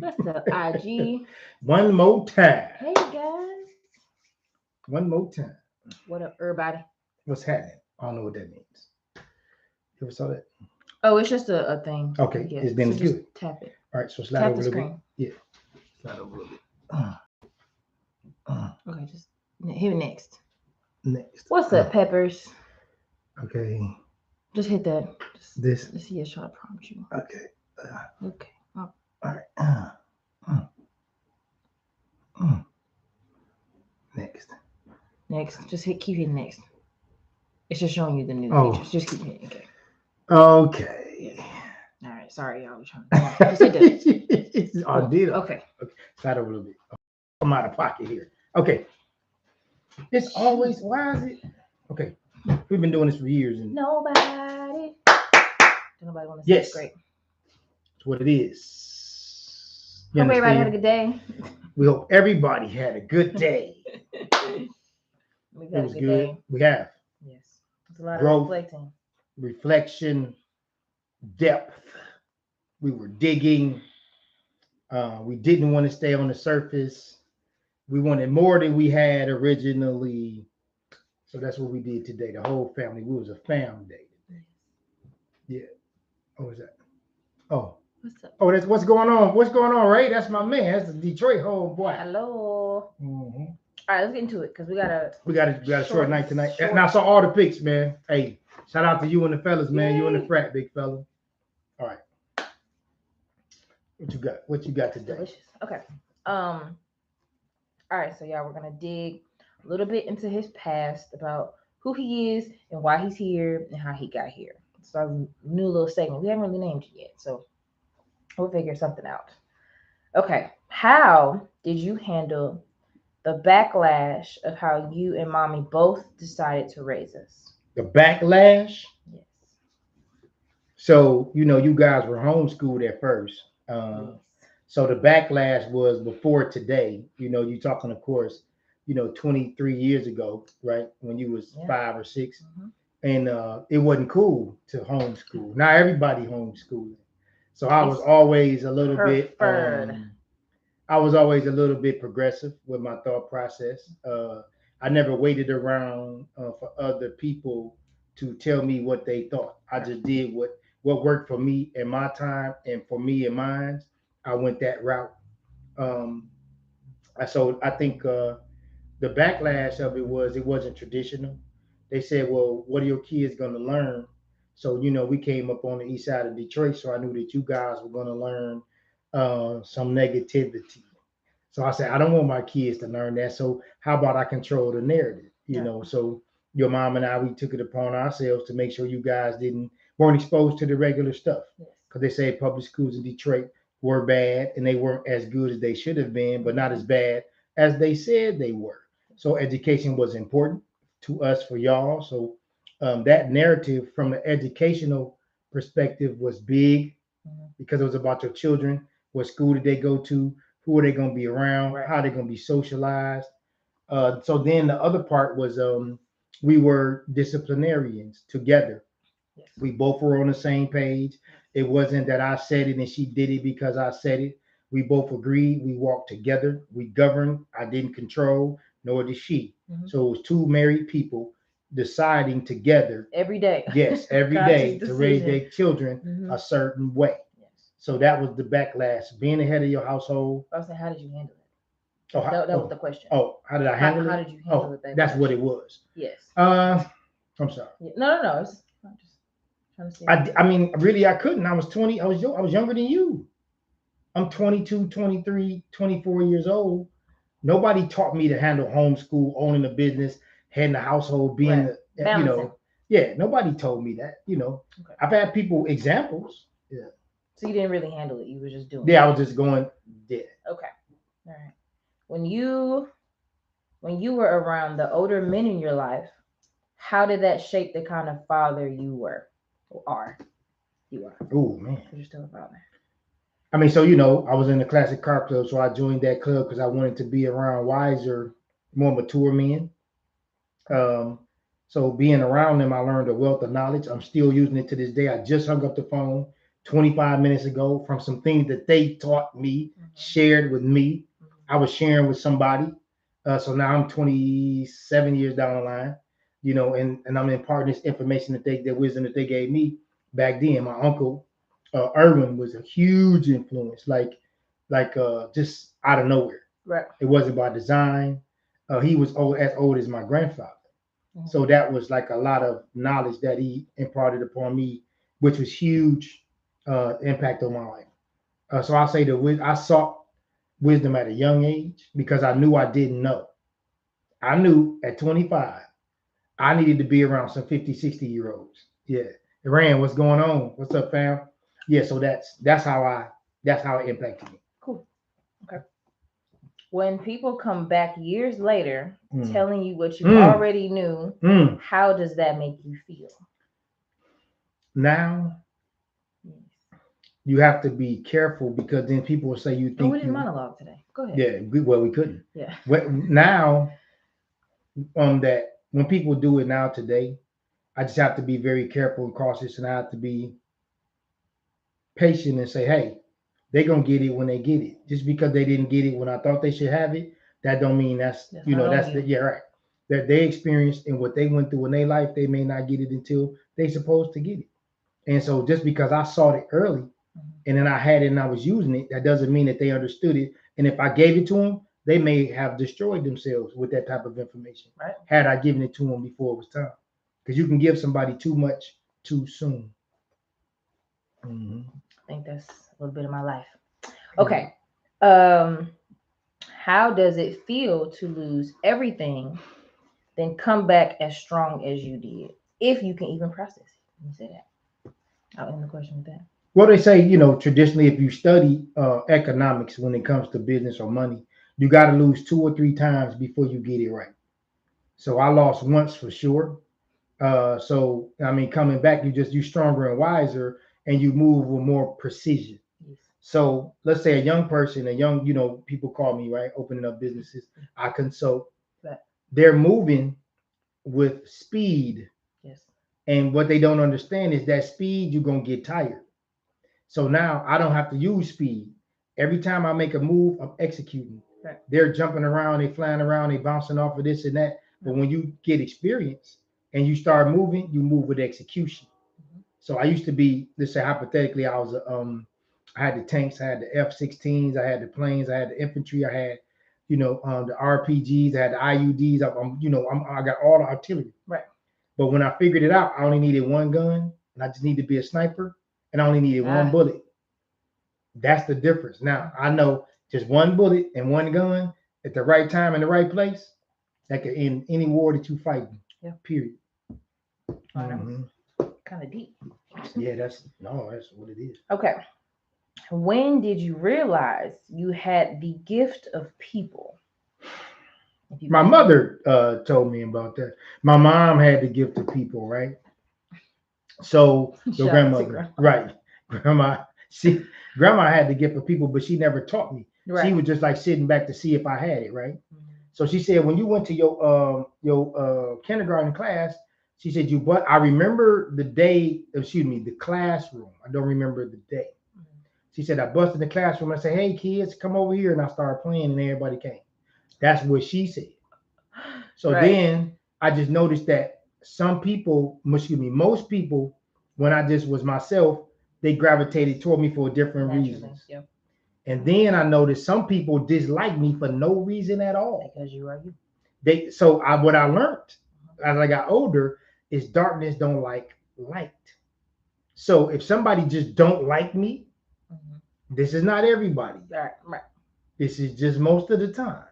So IG. One more time. Hey guys. One more time. What up, everybody? What's happening? I don't know what that means. You ever saw that? Oh, it's just a thing. Okay, Yeah. it's been So just good. tap it. All right, so slide Tap over the a little bit. screen. Yeah, slide over a little bit. Okay, just hit next. Next. What's up, Peppers? Okay, Just hit that. Just, this. let's see. It's trying to prompt you. Okay. Okay. Oh, All right. Next. next. Just keep hitting next. It's just showing you the new Oh. features. Just keep hitting. Okay. Okay. All right. Sorry, y'all. We're trying to just hit that. I did. Okay. Slide over a little bit. I'm out of pocket here. Okay. It's always, why is it? Okay. We've been doing this for years. And Nobody. Nobody want to say yes. it's great. It's what it is. You Hope everybody had a understand? good day. We hope everybody had a good day. We've It had a was good good. day. We have Yes. It's a lot Growth. of reflecting. reflection, depth. We were digging. We didn't want to stay on the surface. We wanted more than we had originally. So that's what we did today. The whole family. We was a fam day today. Yeah. What was that? Oh. What's up? Oh, that's what's going on. What's going on, Ray? That's my man. That's the Detroit homeboy. Hello. Mm-hmm. All right, let's get into it because we got a short night tonight. short. And I saw all the pics, man. Hey, shout out to you and the fellas, man. Yay. You and the frat, big fella. All right. What you got? What you got today? Delicious. Okay. All right, so y'all, we're gonna dig a little bit into his past about who he is and why he's here and how he got here. So a new little segment. We haven't really named it yet, so we'll figure something out. Okay. How did you handle the backlash of how you and mommy both decided to raise us? The backlash. Yes. So, you guys were homeschooled at first. Yes. So the backlash was before today. You talking, of course, 23 years ago, right? When you was Yeah. 5 or 6. Mhm. And it wasn't cool to homeschool. Now everybody homeschooling. So I was It's always a little bit preferred. I was always a little bit progressive with my thought process. I never waited around for other people to tell me what they thought. I just did what worked for me in my time and for me and mine. I went that route. Um, so I think the backlash of it was it wasn't traditional. They said, "Well, what are your kids going to learn?" So we came up on the east side of Detroit, so I knew that you guys were going to learn some negativity. So I said, I don't want my kids to learn that. So how about I control the narrative? So your mom and I, we took it upon ourselves to make sure you guys weren't exposed to the regular stuff. Yes. Because they say public schools in Detroit were bad and they weren't as good as they should have been, but not as bad as they said they were. So education was important to us for y'all. So that narrative from the educational perspective was big because it was about your children. What school did they go to? Who are they going to be around? Right. How are they going to be socialized? So then the other part was we were disciplinarians together. Yes. We both were on the same page. It wasn't that I said it and she did it because I said it. We both agreed. We walked together. We governed. I didn't control, nor did she. Mhm. So it was two married people deciding together. Every day. Yes, every Conscious day to raise decision. their children Mhm. a certain way. Yes. So that was the backlash. Being the head of your household. I was saying, how did you handle it? Oh, That was the question. Oh, how did I handle it? How did you handle the backlash? That's what it was. Yes. I'm sorry. No. It's, I'm just trying to see. I mean, really, I couldn't. I was 20. I was younger than you. I'm 22, 23, 24 years old. Nobody taught me to handle homeschool, owning a business, heading a household, being, Right. Balancing. Yeah, nobody told me that. Okay. I've had people examples. Yeah. So you didn't really handle it. You were just doing. Yeah, I was just going. Yeah. Okay. All right. When you were around the older men in your life, how did that shape the kind of father you were or are? You are. Oh man. Because you're still a father. I mean, so I was in the Classic Car Club, so I joined that club because I wanted to be around wiser, more mature men. So being around them, I learned a wealth of knowledge. I'm still using it to this day. I just hung up the phone 25 minutes ago from some things that they taught me shared with me. I was sharing with somebody. So now I'm 27 years down the line, and I'm imparting this information that wisdom that they gave me back then. My uncle, Irwin, was a huge influence, just out of nowhere. Right. It wasn't by design. He was as old as my grandfather. So that was like a lot of knowledge that he imparted upon me, which was huge impact on my life. So I'll say that I sought wisdom at a young age because I knew I didn't know. I knew at 25, I needed to be around some 50, 60-year-olds. Yeah. Iran, what's going on? What's up, fam? Yeah, so that's how it impacted me. Cool. Okay. When people come back years later telling you what you already knew, how does that make you feel? Now, you have to be careful because then people will say you think we didn't monologue today. Go ahead. Yeah, we couldn't. Yeah. Now, that when people do it now today, I just have to be very careful and cautious, and I have to be patient and say, hey, they're gonna get it when they get it. Just because they didn't get it when I thought they should have it, that don't mean that's right. That they experienced and what they went through in their life, they may not get it until they supposed to get it. And so just because I saw it early and then I had it and I was using it, that doesn't mean that they understood it. And if I gave it to them, they may have destroyed themselves with that type of information. Right. Had I given it to them before it was time. Because you can give somebody too much too soon. I think that's a little bit of my life. Okay. How does it feel to lose everything, then come back as strong as you did? If you can even process it. Let me say that. I'll end the question with that. Well, they say, traditionally, if you study economics when it comes to business or money, you got to lose 2 or 3 times before you get it right. So I lost once for sure. So I mean, coming back, you stronger and wiser, and you move with more precision. Yes. So let's say a young person, people call me, right, opening up businesses. I consult. Right. They're moving with speed. Yes. And what they don't understand is that speed, you're gonna get tired. So now I don't have to use speed. Every time I make a move, I'm executing. Right. They're jumping around, they flying around, they bouncing off of this and that. But when you get experience and you start moving, you move with execution. So I used to be, let's say hypothetically, I had the tanks, I had the F-16s, I had the planes, I had the infantry, I had, the RPGs, I had the IUDs. I got all the artillery. Right. But when I figured it out, I only needed one gun, and I just need to be a sniper, and I only needed one bullet. That's the difference. Now I know just one bullet and one gun at the right time in the right place, that could end any war that you fight. Yeah. Period. Kind of deep. Yeah, that's what it is. Okay. When did you realize you had the gift of people? My mother told me about that. My mom had the gift of people, right? So your grandmother, right? Grandma had the gift of people, but she never taught me. Right. She was just like sitting back to see if I had it, right? So she said, when you went to your kindergarten class, she said but I remember the classroom. I don't remember the day. She said, I busted the classroom and I said, hey kids, come over here, and I started playing and everybody came. That's what she said. So then I just noticed that most people, when I just was myself, they gravitated toward me for different reasons. Yep. And then I noticed some people dislike me for no reason at all. Because you are you. What I learned as I got older is darkness don't like light. So if somebody just don't like me, this is not everybody. Right. This is just most of the time.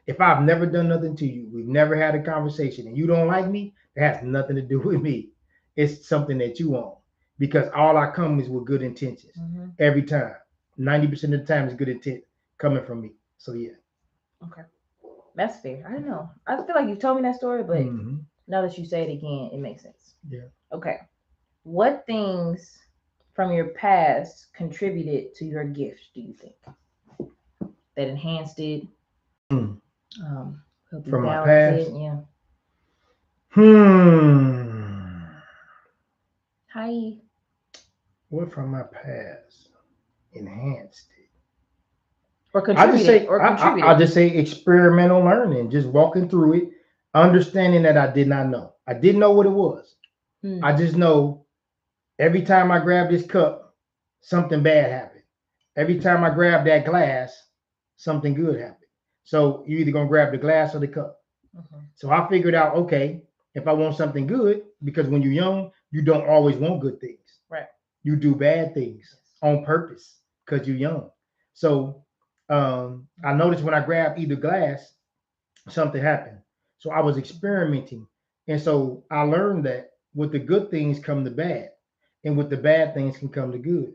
If I've never done nothing to you, we've never had a conversation, and you don't like me, it has nothing to do with me. It's something that you own, because all I come is with good intentions every time. 90% of the time is good intent coming from me. So yeah. Okay. That's fair. I don't know. I feel like you've told me that story, but now that you say it again, it makes sense. Yeah. Okay. What things from your past contributed to your gift, do you think? That enhanced it? From my past? Yeah. What from my past enhanced it? or I just say contributed. I just say experimental learning, just walking through it, understanding that I did not know. I didn't know what it was. I just know every time I grab this cup, something bad happened. Every time I grab that glass, something good happened. So you either gonna grab the glass or the cup. So I figured out, okay, if I want something good, because when you're young, you don't always want good things. Right. You do bad things on purpose because you're young. So I noticed when I grabbed either glass, something happened. So I was experimenting. And so I learned that with the good things come the bad, and with the bad things can come the good.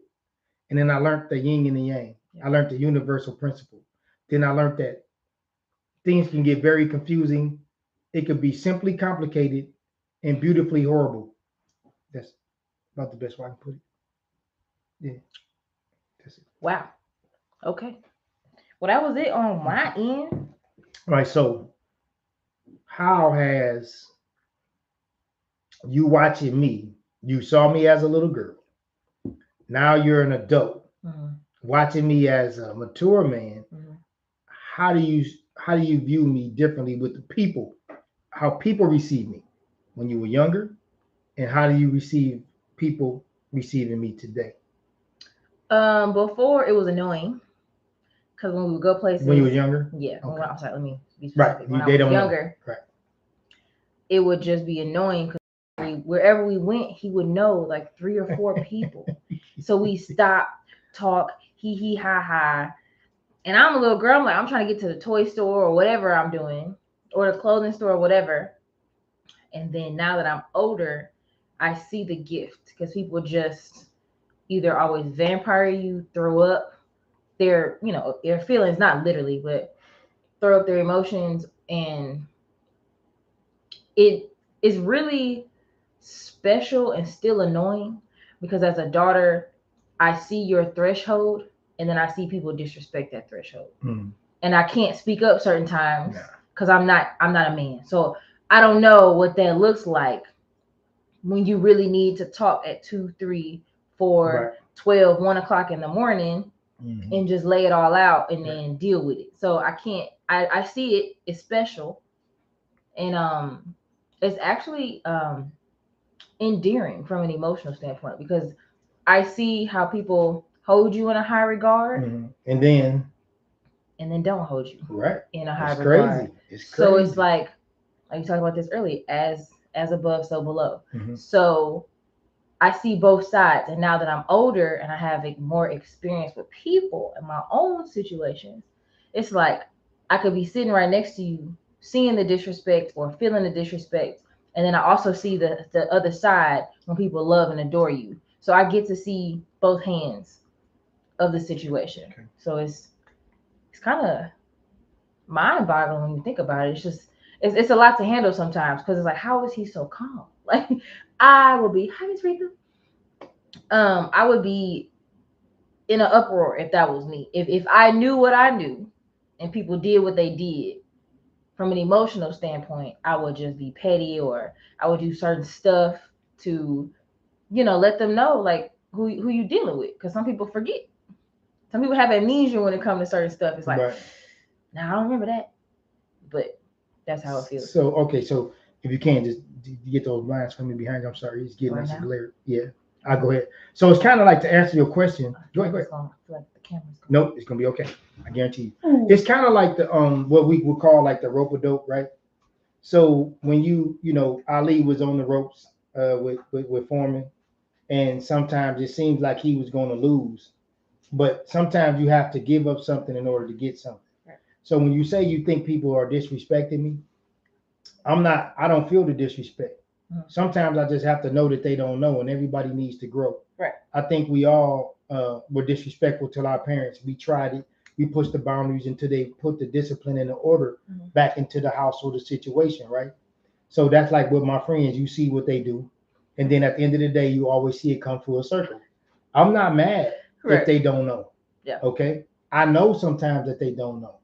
And then I learned the yin and the yang. I learned the universal principle. Then I learned that things can get very confusing. It could be simply complicated and beautifully horrible. That's about the best way I can put it. Yeah. That's it. Wow. Okay. Well, that was it on my end. All right. So how has you watching me? You saw me as a little girl. Now you're an adult. Watching me as a mature man. How do you view me differently with the people? How people receive me when you were younger, and how do you receive people receiving me today? Before it was annoying because when we would go places. When you were younger? Yeah. Okay. I'm sorry, let me be specific. Right. When I They was don't know. younger, Right. it would just be annoying because wherever we went, he would know like 3 or 4 people. So we stop, talk, hee ha ha. And I'm a little girl. I'm like, I'm trying to get to the toy store or whatever I'm doing, or the clothing store or whatever. And then now that I'm older, I see the gift because people just either always vampire you, throw up their, their feelings, not literally, but throw up their emotions. And it is really special and still annoying because as a daughter, I see your threshold and then I see people disrespect that threshold. And I can't speak up certain times because I'm not a man. So I don't know what that looks like when you really need to talk at 2, 3, 4, 12, 1 o'clock in the morning and just lay it all out and then deal with it. So I can't, I see it, it's special. And it's actually endearing from an emotional standpoint because I see how people hold you in a high regard and then don't hold you in a high it's regard. Crazy. It's crazy. So it's like you talked about this earlier, as above, so below. So I see both sides. And now that I'm older and I have more experience with people in my own situations, it's like I could be sitting right next to you, seeing the disrespect or feeling the disrespect. And then I also see the other side when people love and adore you. So I get to see both hands of the situation. Okay. So it's kind of mind-boggling when you think about it. It's just it's a lot to handle sometimes because it's like, how is he so calm? Like I would be, hi Miss Rita. I would be in an uproar if that was me. If I knew what I knew and people did what they did from an emotional standpoint, I would just be petty or I would do certain stuff to, let them know like who you dealing with. Because some people forget. Some people have amnesia when it comes to certain stuff. It's like, nah, I don't remember that. But that's how it feels. So, okay. So if you can just get those blinds for me behind you, I'm sorry. It's getting us a glare. Yeah. I'll go ahead. So it's kind of like to answer your question. Go ahead. Like the camera's going. Nope, it's gonna be okay. I guarantee you. Ooh. It's kind of like the what we would call like the rope a dope, right? So when Ali was on the ropes with Foreman, and sometimes it seems like he was going to lose, but sometimes you have to give up something in order to get something. Right. So when you say you think people are disrespecting me, I don't feel the disrespect. Sometimes I just have to know that they don't know, and everybody needs to grow. Right. I think we all were disrespectful to our parents. We tried it. We pushed the boundaries until they put the discipline and the order back into the house or the situation, right? So that's like with my friends. You see what they do, and then at the end of the day, you always see it come full circle. I'm not mad if they don't know. Yeah. Okay. I know sometimes that they don't know,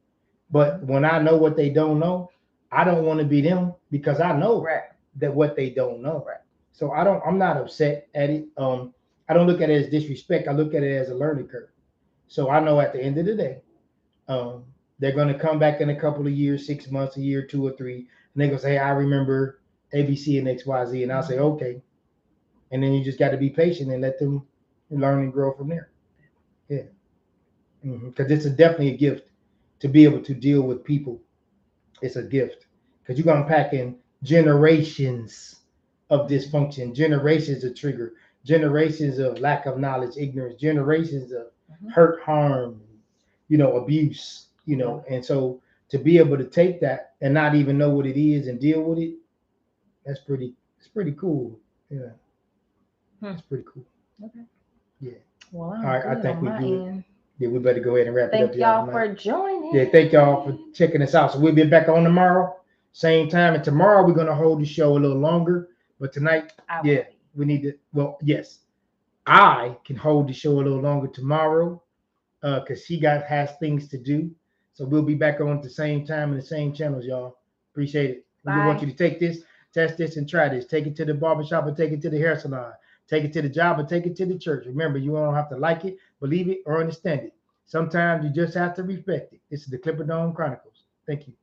but when I know what they don't know, I don't want to be them because I know that what they don't know. Right. So I'm not upset at it. I don't look at it as disrespect. I look at it as a learning curve. So I know at the end of the day, Um, they're going to come back in a couple of years, 6 months, a year, 2 or 3, and they're going to say, hey, I remember ABC and XYZ. And I'll say, okay. And then you just got to be patient and let them learn and grow from there. Yeah. Because it's definitely a gift to be able to deal with people. It's a gift because you're going to pack in generations of dysfunction, generations of trigger, generations of lack of knowledge, ignorance, generations of hurt, harm, abuse, and so to be able to take that and not even know what it is and deal with it, it's pretty cool. Yeah. It's pretty cool. Okay. Yeah. Well, All right, I think we're good. End. Yeah, we better go ahead and wrap it up. Thank y'all for joining. Yeah, thank y'all for checking us out. So we'll be back on tomorrow, same time. And tomorrow we're gonna hold the show a little longer. But tonight, we need to. Well, yes, I can hold the show a little longer tomorrow, because she has things to do. So we'll be back on at the same time and the same channels, y'all. Appreciate it. We want you to take this, test this, and try this. Take it to the barbershop and take it to the hair salon. Take it to the job and take it to the church. Remember, you don't have to like it, believe it, or understand it. Sometimes you just have to respect it. This is the Clipper Dome Chronicles. Thank you.